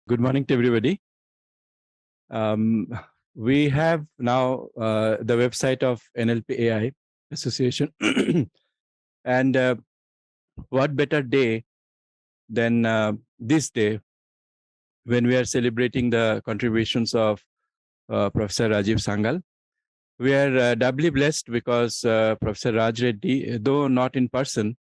Good morning to everybody. We have now the website of NLPAI Association. And what better day than this day when we are celebrating the contributions of Professor Rajiv Sangal. We are doubly blessed because Professor Raj Reddy, though not in person,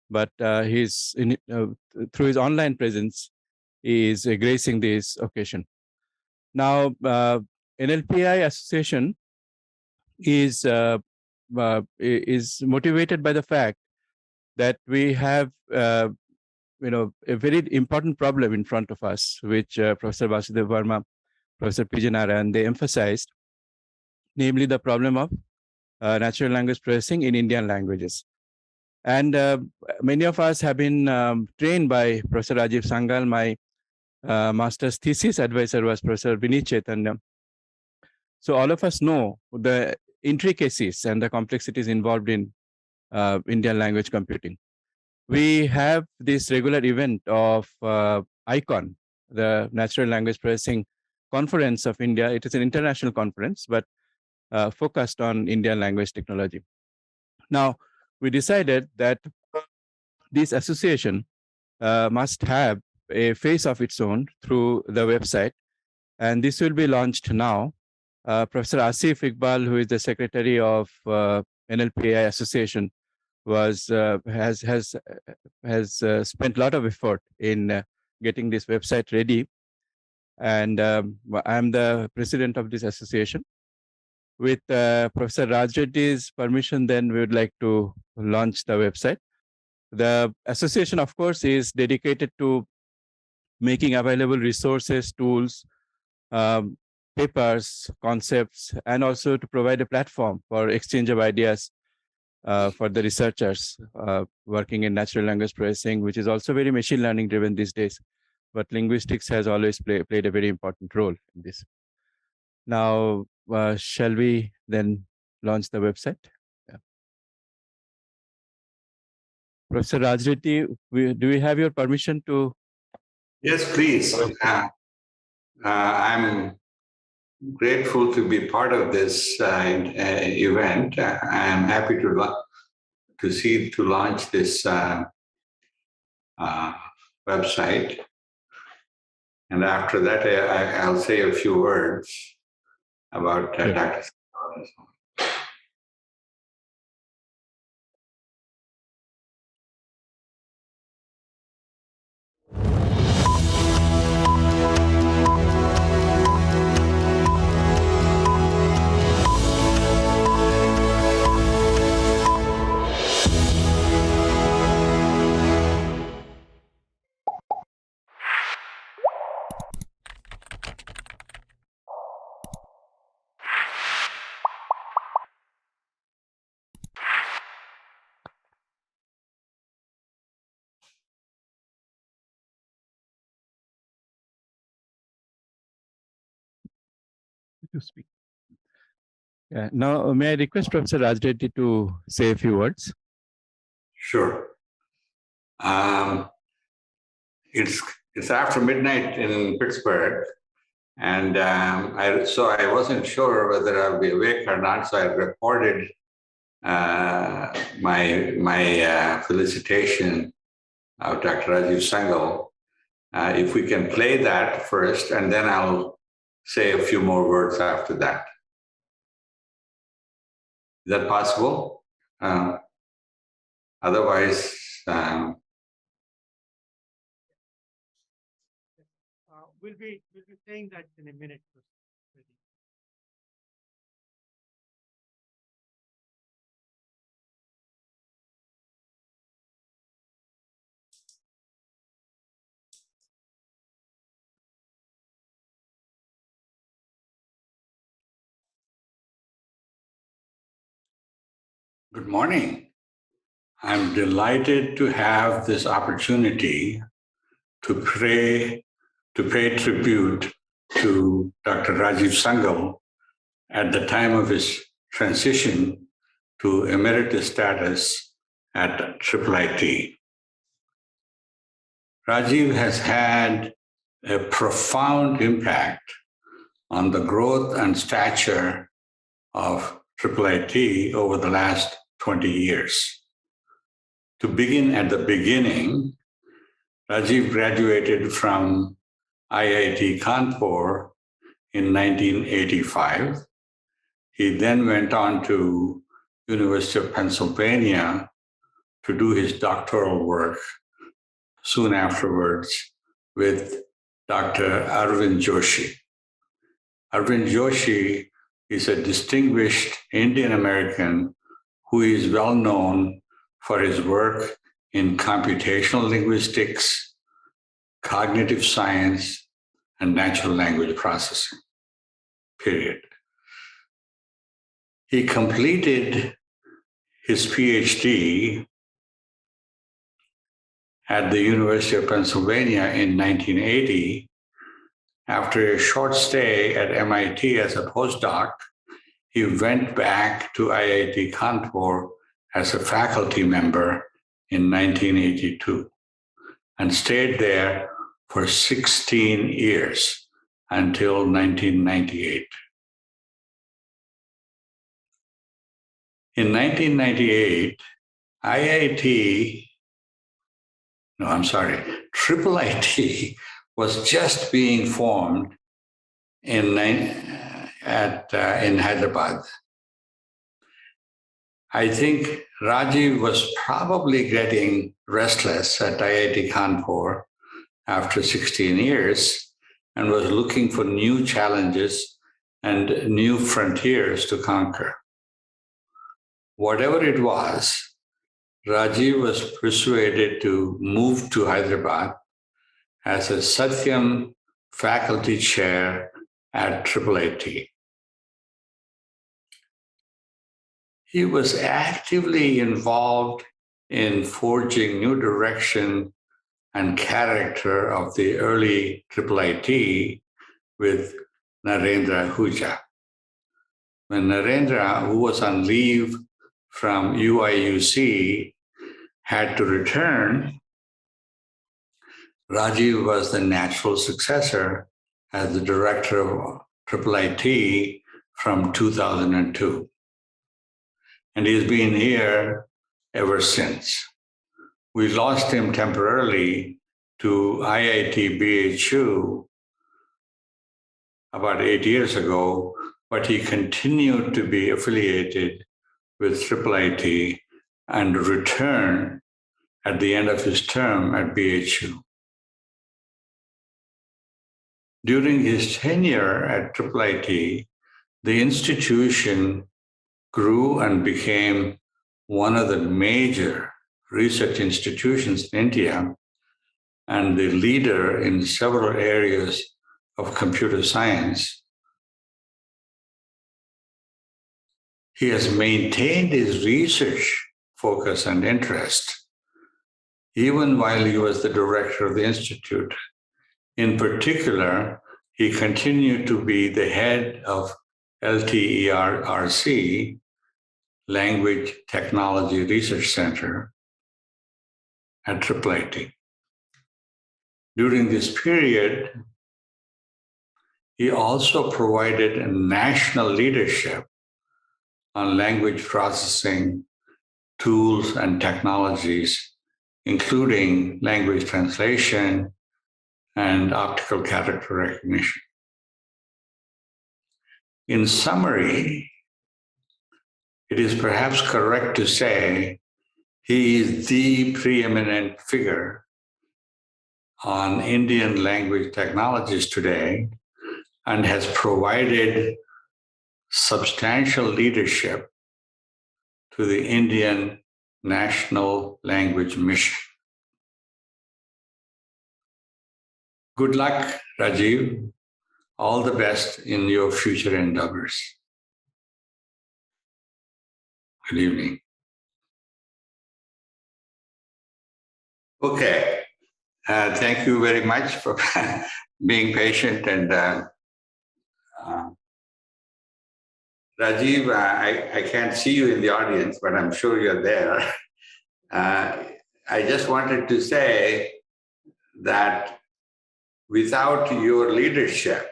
but through his online presence, is gracing this occasion. Now, NLPI Association is motivated by the fact that we have a very important problem in front of us, which Professor Vasudev Verma, Professor P.J. Narayan, they emphasized, namely the problem of natural language processing in Indian languages. And many of us have been trained by Professor Rajiv Sangal. My master's thesis advisor was Professor Vinit Chaitanya. So all of us know the intricacies and the complexities involved in Indian language computing. We have this regular event of ICON, the Natural Language Processing Conference of India. It is an international conference, but focused on Indian language technology. Now, we decided that this association must have a face of its own through the website, and this will be launched now. Professor Asif Iqbal, who is the secretary of NLPAI Association, has spent a lot of effort in getting this website ready, and I'm the president of this association. With Professor Raj Reddy's permission, then we would like to launch the website. The association, of course, is dedicated to making available resources, tools, papers, concepts, and also to provide a platform for exchange of ideas for the researchers working in natural language processing, which is also very machine learning driven these days. But linguistics has always played a very important role in this. Now, shall we then launch the website? Yeah. Professor Raj Reddy, do we have your permission to? Yes, please. I'm grateful to be part of this event. I'm happy to launch this website. And after that, I'll say a few words about Dr. Sangal. To speak. Yeah. Now, may I request Professor Raj Reddy to say a few words? Sure. It's after midnight in Pittsburgh, and so I wasn't sure whether I'll be awake or not. So I recorded my felicitation of Dr. Rajiv Sangal. If we can play that first, and then I'll say a few more words after that. Is that possible? Otherwise, we'll be saying that in a minute. Good morning. I'm delighted to have this opportunity to pay tribute to Dr. Rajiv Sangal at the time of his transition to emeritus status at IIIT. Rajiv has had a profound impact on the growth and stature of NLPAI over the last 20 years. To begin at the beginning, Rajiv graduated from IIT Kanpur in 1985. He then went on to University of Pennsylvania to do his doctoral work soon afterwards with Dr. Arvind Joshi. Arvind Joshi is a distinguished Indian American who is well known for his work in computational linguistics, cognitive science, and natural language processing, period. He completed his PhD at the University of Pennsylvania in 1980. After a short stay at MIT as a postdoc, he went back to IIT Kanpur as a faculty member in 1982 and stayed there for 16 years until 1998. In 1998, IIT was just being formed in Hyderabad. I think Rajiv was probably getting restless at IIT Kanpur after 16 years and was looking for new challenges and new frontiers to conquer. Whatever it was, Rajiv was persuaded to move to Hyderabad as a Satyam faculty chair at NLPAI. He was actively involved in forging new direction and character of the early NLPAI with Narendra Ahuja. When Narendra, who was on leave from UIUC, had to return, Rajiv was the natural successor as the director of NLPAI from 2002. And he's been here ever since. We lost him temporarily to IIT BHU about 8 years ago, but he continued to be affiliated with NLPAI and returned at the end of his term at BHU. During his tenure at NLPAI, the institution grew and became one of the major research institutions in India and the leader in several areas of computer science. He has maintained his research focus and interest even while he was the director of the institute. In particular, he continued to be the head of LTERRC, Language Technology Research Center, at NLPAI. During this period, he also provided national leadership on language processing tools and technologies, including language translation and optical character recognition. In summary, it is perhaps correct to say he is the preeminent figure on Indian language technologies today and has provided substantial leadership to the Indian National Language Mission. Good luck, Rajiv. All the best in your future endeavors. Good evening. Okay. Thank you very much for being patient. And Rajiv, I can't see you in the audience, but I'm sure you're there. I just wanted to say that without your leadership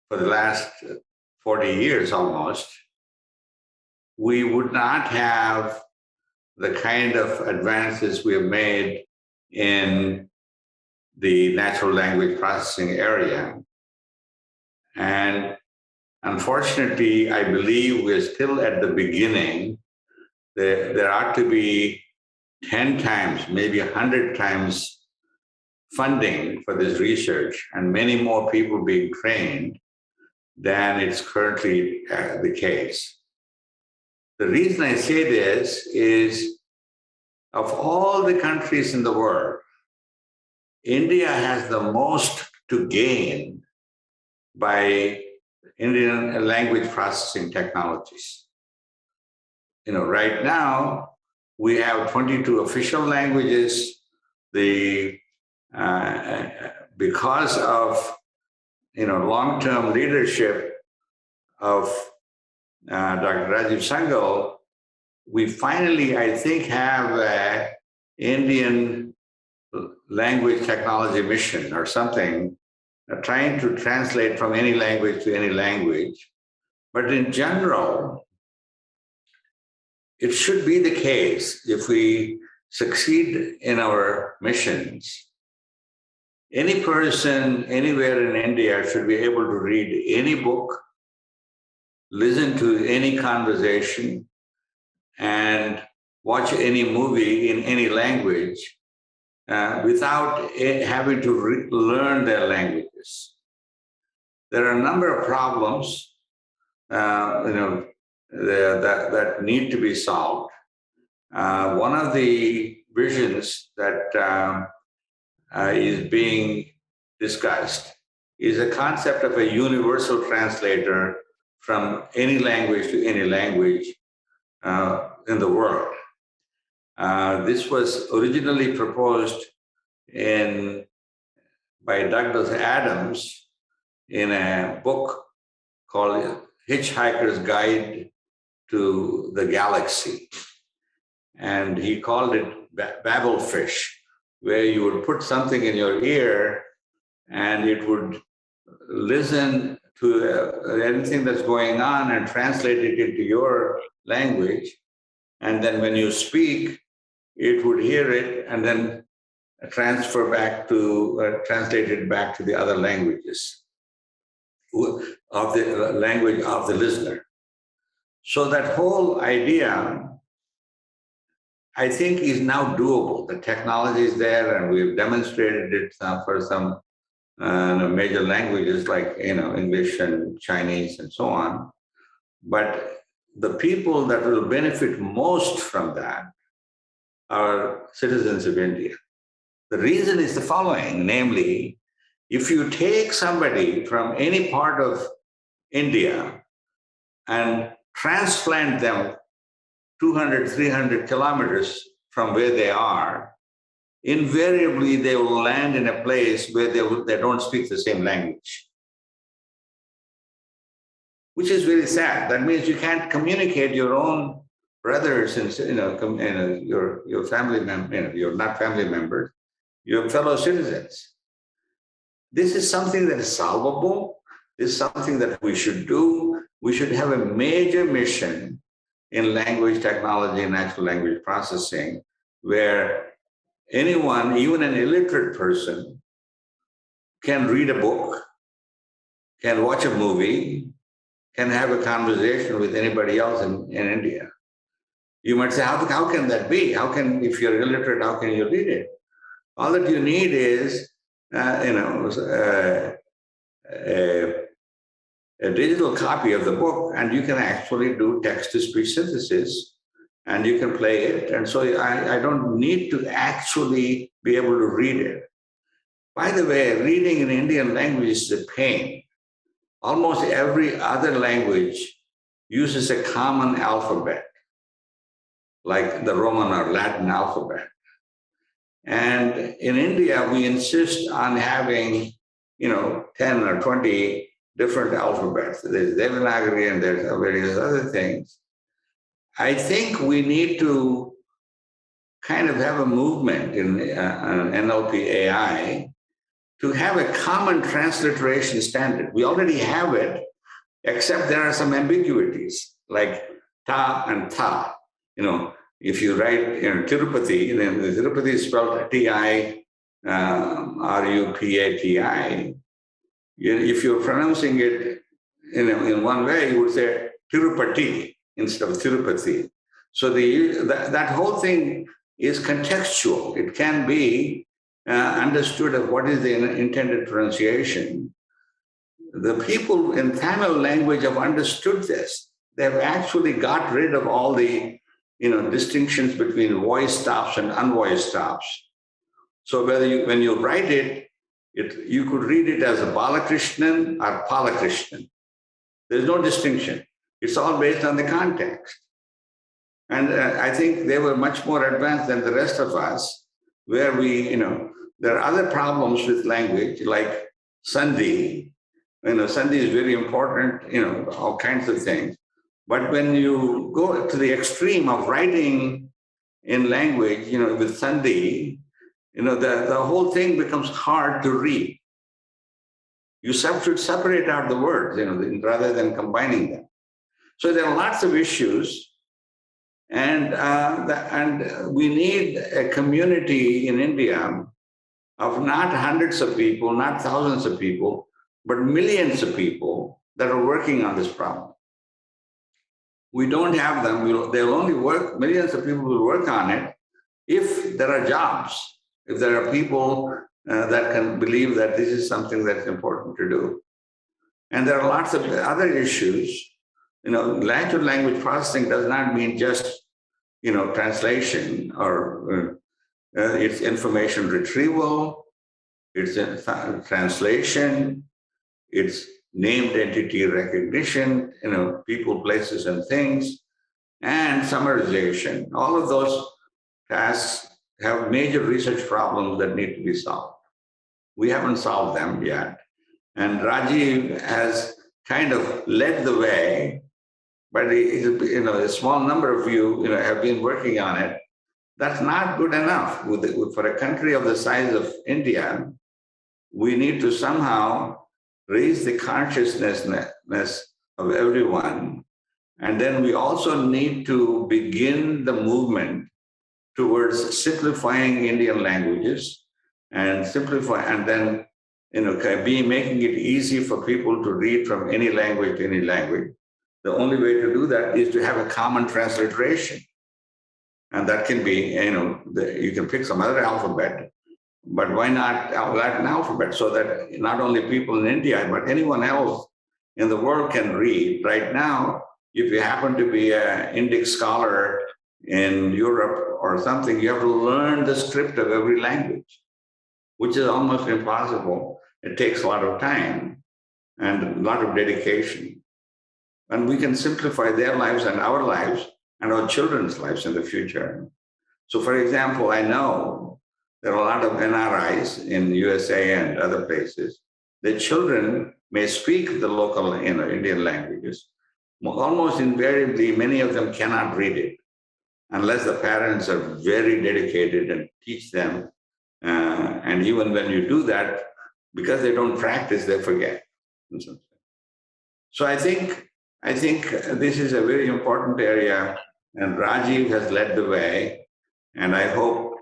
for the last 40 years almost, we would not have the kind of advances we have made in the natural language processing area. And unfortunately, I believe we're still at the beginning. There ought to be 10 times, maybe 100 times funding for this research and many more people being trained than it's currently the case. The reason I say this is, of all the countries in the world, India has the most to gain by Indian language processing technologies. Right now, we have 22 official languages. Because of long-term leadership of Dr. Rajiv Sangal, we finally, I think, have an Indian language technology mission or something, trying to translate from any language to any language. But in general, it should be the case, if we succeed in our missions, any person anywhere in India should be able to read any book, listen to any conversation, and watch any movie in any language without having to learn their languages. There are a number of problems that need to be solved. One of the visions that is being discussed is a concept of a universal translator from any language to any language in the world. This was originally proposed by Douglas Adams in a book called Hitchhiker's Guide to the Galaxy. And he called it Babelfish, where you would put something in your ear and it would listen to anything that's going on and translate it into your language. And then when you speak, it would hear it and then translate it back to the other languages of the language of the listener. So that whole idea, I think, is now doable. The technology is there, and we've demonstrated it for some major languages like English and Chinese and so on. But the people that will benefit most from that are citizens of India. The reason is the following, namely, if you take somebody from any part of India and transplant them 200, 300 kilometers from where they are, invariably they will land in a place where they don't speak the same language, which is very sad. That means you can't communicate your own brothers and your family members, you're not family members, your fellow citizens. This is something that is solvable. This is something that we should do. We should have a major mission in language technology and natural language processing, where anyone, even an illiterate person, can read a book, can watch a movie, can have a conversation with anybody else in India. You might say, how can that be? If you're illiterate, how can you read it? All that you need is a digital copy of the book, and you can actually do text-to-speech synthesis, and you can play it. And so I don't need to actually be able to read it. By the way, reading in Indian language is a pain. Almost every other language uses a common alphabet, like the Roman or Latin alphabet. And in India, we insist on having, 10 or 20 different alphabets. There's Devanagari and there's various other things. I think we need to kind of have a movement in NLPAI to have a common transliteration standard. We already have it, except there are some ambiguities, like ta and tha. If you write Tirupati, then Tirupati is spelled T-I-R-U-P-A-T-I. If you're pronouncing it in one way, you would say Tirupati instead of Tirupati. So that whole thing is contextual. It can be understood of what is the intended pronunciation. The people in Tamil language have understood this. They've actually got rid of all the distinctions between voice stops and unvoiced stops. So when you write it, you could read it as a Balakrishnan or Palakrishnan. There's no distinction. It's all based on the context. And I think they were much more advanced than the rest of us, where there are other problems with language, like Sandhi. Sandhi is very important, all kinds of things. But when you go to the extreme of writing in language, with Sandhi, the whole thing becomes hard to read. You should separate out the words, rather than combining them. So there are lots of issues, and we need a community in India of not hundreds of people, not thousands of people, but millions of people that are working on this problem. We don't have them. They'll only work, millions of people will work on it if there are jobs, if there are people that can believe that this is something that's important to do. And there are lots of other issues. Natural language processing does not mean just, translation, or it's information retrieval, it's translation, it's named entity recognition, people, places, and things, and summarization. All of those tasks have major research problems that need to be solved. We haven't solved them yet. And Rajiv has kind of led the way, but a small number of you have been working on it. That's not good enough. For a country of the size of India, we need to somehow raise the consciousness of everyone. And then we also need to begin the movement towards simplifying Indian languages and then making it easy for people to read from any language to any language. The only way to do that is to have a common transliteration. And that can be, you can pick some other alphabet, but why not Latin alphabet, so that not only people in India, but anyone else in the world can read. Right now, if you happen to be an Indic scholar in Europe or something, you have to learn the script of every language, which is almost impossible. It takes a lot of time and a lot of dedication. And we can simplify their lives and our children's lives in the future. So, for example, I know there are a lot of NRIs in USA and other places. The children may speak the local Indian languages. Almost invariably, many of them cannot read it unless the parents are very dedicated and teach them. And even when you do that, because they don't practice, they forget. So I think this is a very important area, and Rajiv has led the way. And I hope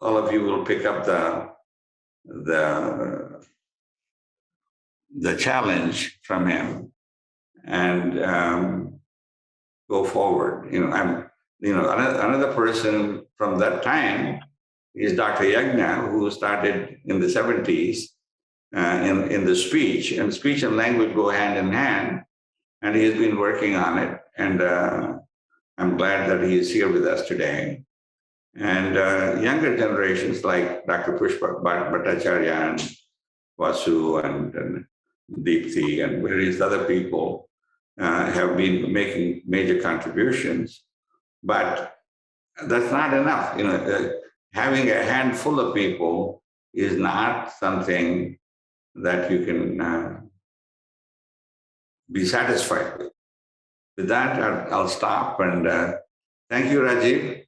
all of you will pick up the challenge from him and go forward. Another person from that time is Dr. Yagna, who started in the 70s in the speech, and speech and language go hand in hand, and he has been working on it. And I'm glad that he is here with us today. And younger generations like Dr. Pushpak, Bhattacharyya, and Vasu, and Deepthi, and various other people have been making major contributions. But that's not enough. Having a handful of people is not something that you can be satisfied with. With that, I'll stop, and thank you, Rajiv.